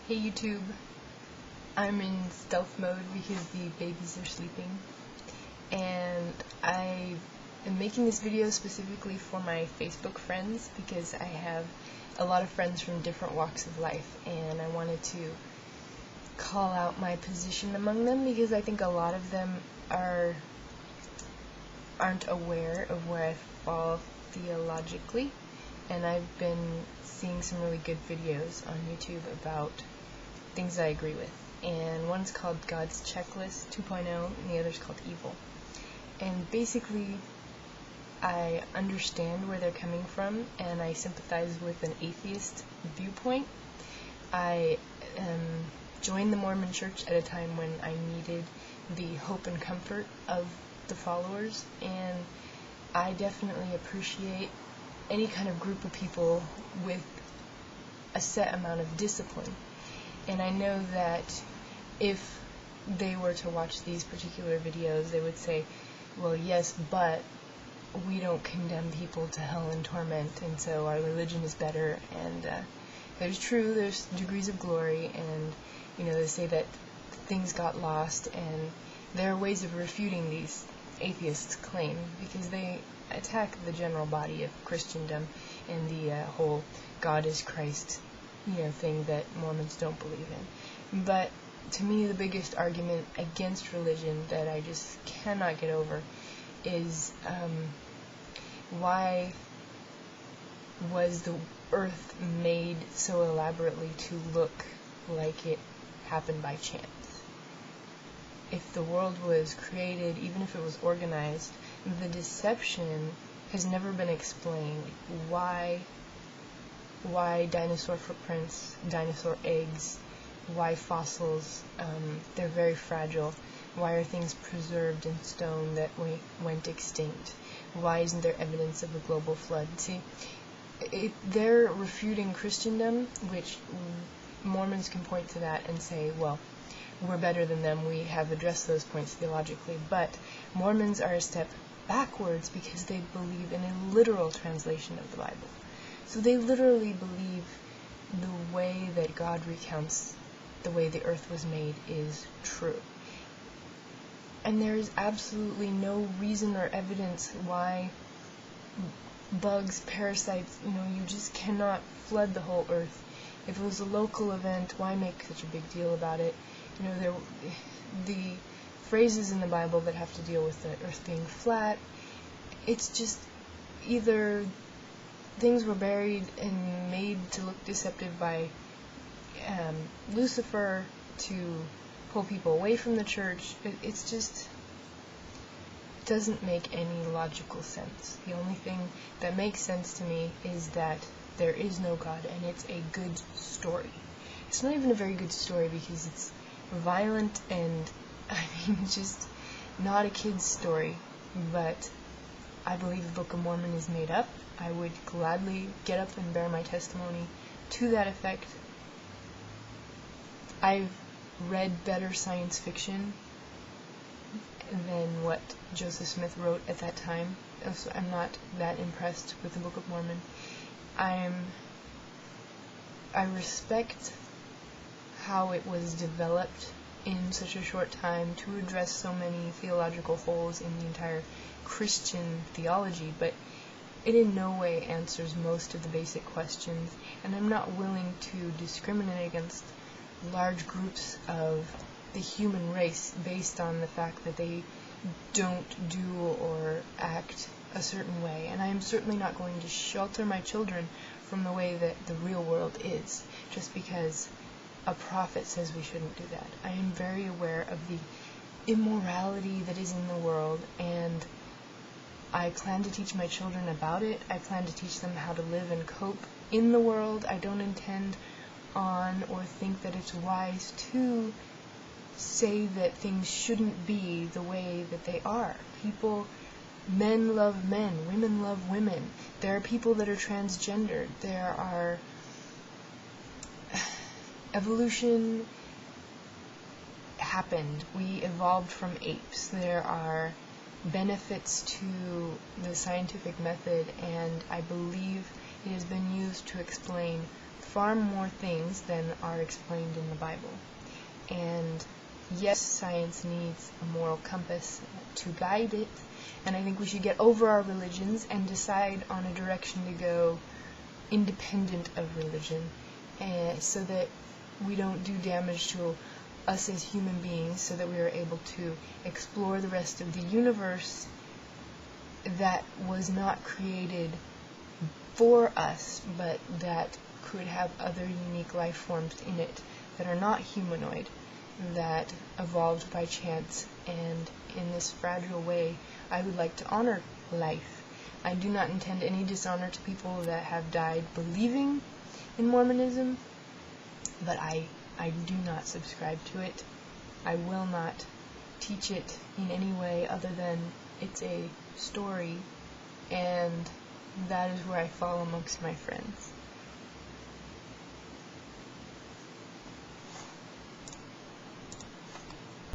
Hey YouTube, I'm in stealth mode because the babies are sleeping, and I am making this video specifically for my Facebook friends because I have a lot of friends from different walks of life, and I wanted to call out my position among them because I think a lot of them aren't aware of where I fall theologically, and I've been seeing some really good videos on YouTube about things I agree with, and one's called God's Checklist 2.0 and the other's called Evil. And basically I understand where they're coming from, and I sympathize with an atheist viewpoint. I joined the Mormon Church at a time when I needed the hope and comfort of the followers, and I definitely appreciate any kind of group of people with a set amount of discipline. And I know that if they were to watch these particular videos, they would say, well, yes, but we don't condemn people to hell and torment, and so our religion is better. And there's degrees of glory, and they say that things got lost, and there are ways of refuting these atheists' claim because they attack the general body of Christendom and the whole God is Christ thing that Mormons don't believe in. But to me, the biggest argument against religion that I just cannot get over is why was the earth made so elaborately to look like it happened by chance? If the world was created, even if it was organized, the deception has never been explained. Why dinosaur footprints, dinosaur eggs, why fossils, they're very fragile. Why are things preserved in stone that went extinct? Why isn't there evidence of a global flood? See, they're refuting Christendom, which Mormons can point to that and say, well, we're better than them, we have addressed those points theologically. But Mormons are a step backwards because they believe in a literal translation of the Bible. So they literally believe the way that God recounts the way the earth was made is true. And there is absolutely no reason or evidence why bugs, parasites, you just cannot flood the whole earth. If it was a local event, why make such a big deal about it? The phrases in the Bible that have to deal with the earth being flat, it's just either things were buried and made to look deceptive by Lucifer to pull people away from the church. It's just doesn't make any logical sense. The only thing that makes sense to me is that there is no God, and it's a good story. It's not even a very good story because it's violent and, just not a kid's story. But I believe the Book of Mormon is made up. I would gladly get up and bear my testimony to that effect. I've read better science fiction than what Joseph Smith wrote at that time. So I'm not that impressed with the Book of Mormon. I respect how it was developed in such a short time to address so many theological holes in the entire Christian theology, but it in no way answers most of the basic questions, and I'm not willing to discriminate against large groups of the human race based on the fact that they don't do or act a certain way. And I am certainly not going to shelter my children from the way that the real world is, just because a prophet says we shouldn't do that. I am very aware of the immorality that is in the world, and I plan to teach my children about it. I plan to teach them how to live and cope in the world. I don't intend on or think that it's wise to say that things shouldn't be the way that they are. Men love men, women love women. There are people that are transgendered. There are evolution happened. We evolved from apes. There are benefits to the scientific method, and I believe it has been used to explain far more things than are explained in the Bible. And yes, science needs a moral compass to guide it, and I think we should get over our religions and decide on a direction to go independent of religion, so that we don't do damage to us as human beings, so that we are able to explore the rest of the universe that was not created for us, but that could have other unique life forms in it that are not humanoid, that evolved by chance. And in this fragile way, I would like to honor life. I do not intend any dishonor to people that have died believing in Mormonism, but I do not subscribe to it. I will not teach it in any way other than it's a story, and that is where I fall amongst my friends.